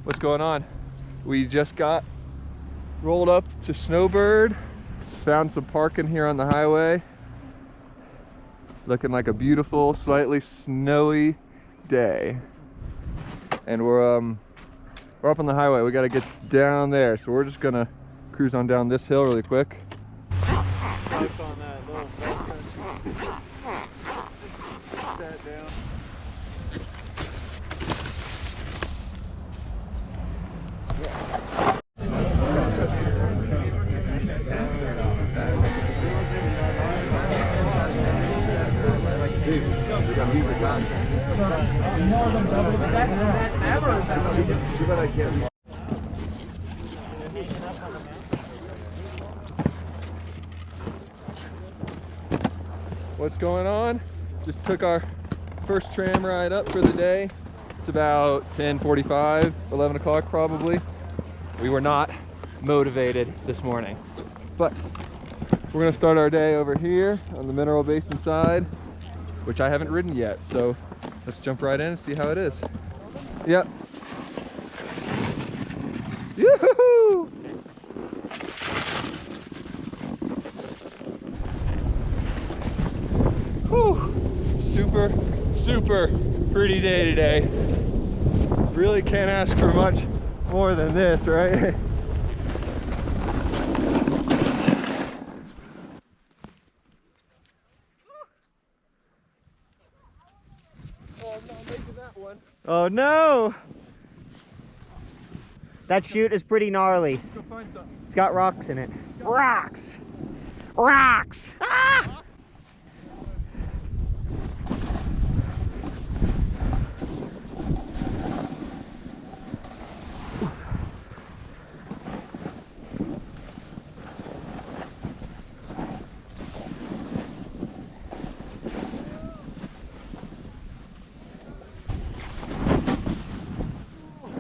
What's going on? We just got rolled up to Snowbird, found some parking here on the highway. Looking like a beautiful, slightly snowy day. And we're up on the highway. We gotta get down there, so we're just gonna cruise on down this hill really quick. On that little sat down. What's going on? Just took our first tram ride up for the day. It's about 10:45, 11 o'clock probably. We were not motivated this morning, but we're gonna start our day over here on the Mineral Basin side, which I haven't ridden yet. So let's jump right in and see how it is. Yep. Yoo-hoo-hoo! Whew. Super pretty day today. Really can't ask for much more than this, right? Oh, I'm not making that one. Oh no! That chute is pretty gnarly. Let's go find something. It's got rocks in it. Rocks! Rocks! Ah!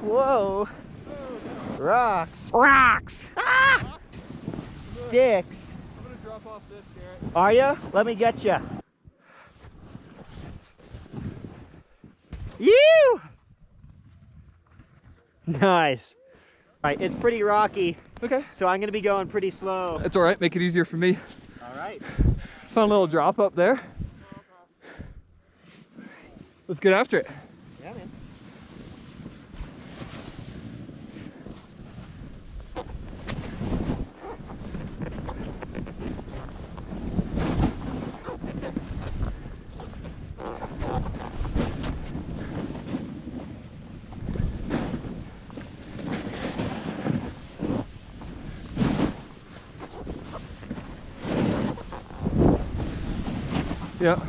Whoa! Rocks! Rocks! Ah! Sticks! I'm gonna drop off this, Garrett. Are you? Let me get you. You! Nice. All right, it's pretty rocky, Okay. so I'm gonna be going pretty slow. That's all right. Make it easier for me. All right. Found a little drop up there. Let's get after it. Yeah, man. Yeah.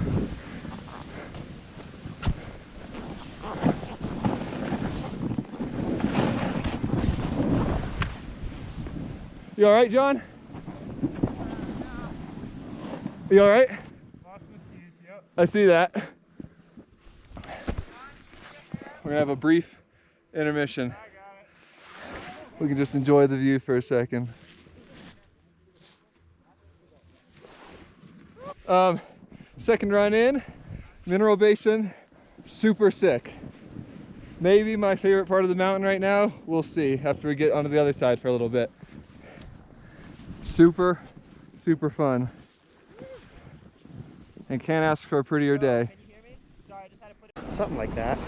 You all right, John? You all right? Lost my skis, yep. I see that. We're gonna have a brief intermission. I got it. We can just enjoy the view for a second. Second run in, Mineral Basin, super sick. Maybe my favorite part of the mountain right now. We'll see after we get onto the other side for a little bit. Super fun. And can't ask for a prettier day. Can you hear me? Sorry, I just had to put it. Something like that.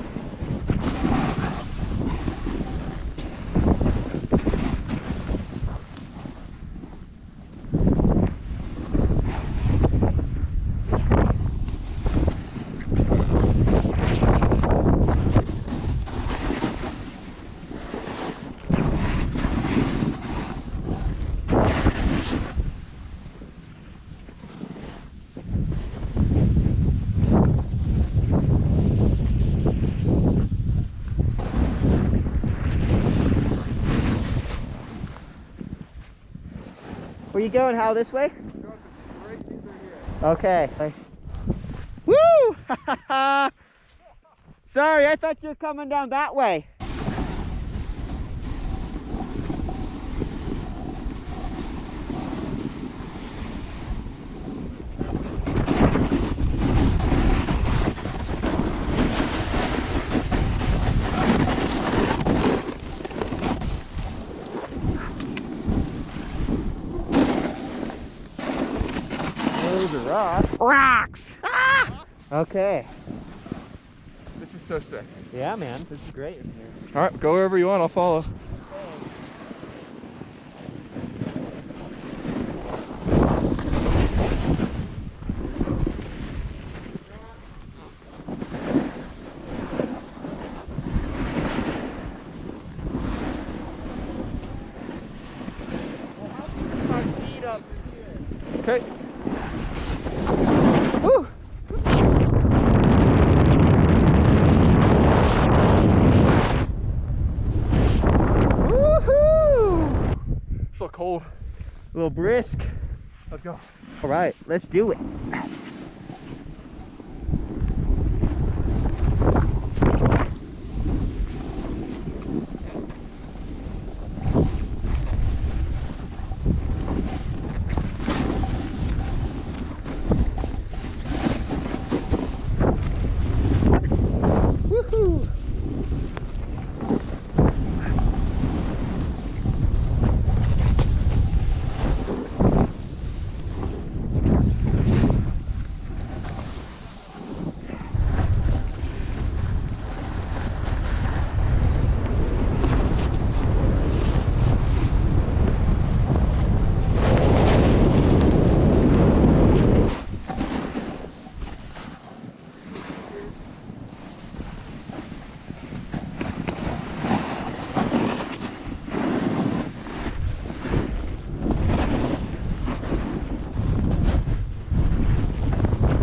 Where you going, Hal? This way? Okay. Woo! Sorry, I thought you were coming down that way. Okay. This is so sick. Yeah, man. This is great in here. All right, go wherever you want. I'll follow. Okay. Woo! Woohoo! So cold. A little brisk. Let's go. All right, let's do it. Woohoo!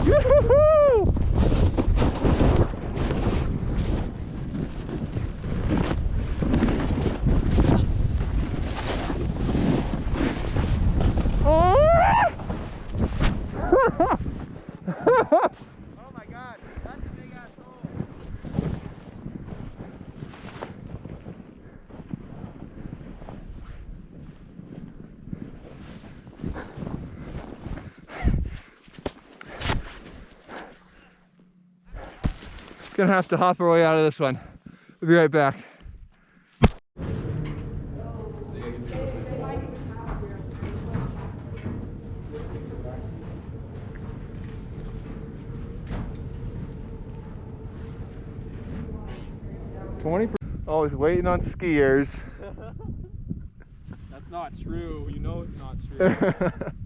Yoo-hoo-hoo! Oh my god, that's a big ass hole. Gonna have to hop our way out of this one. We'll be right back. Always waiting on skiers. That's not true. You know it's not true.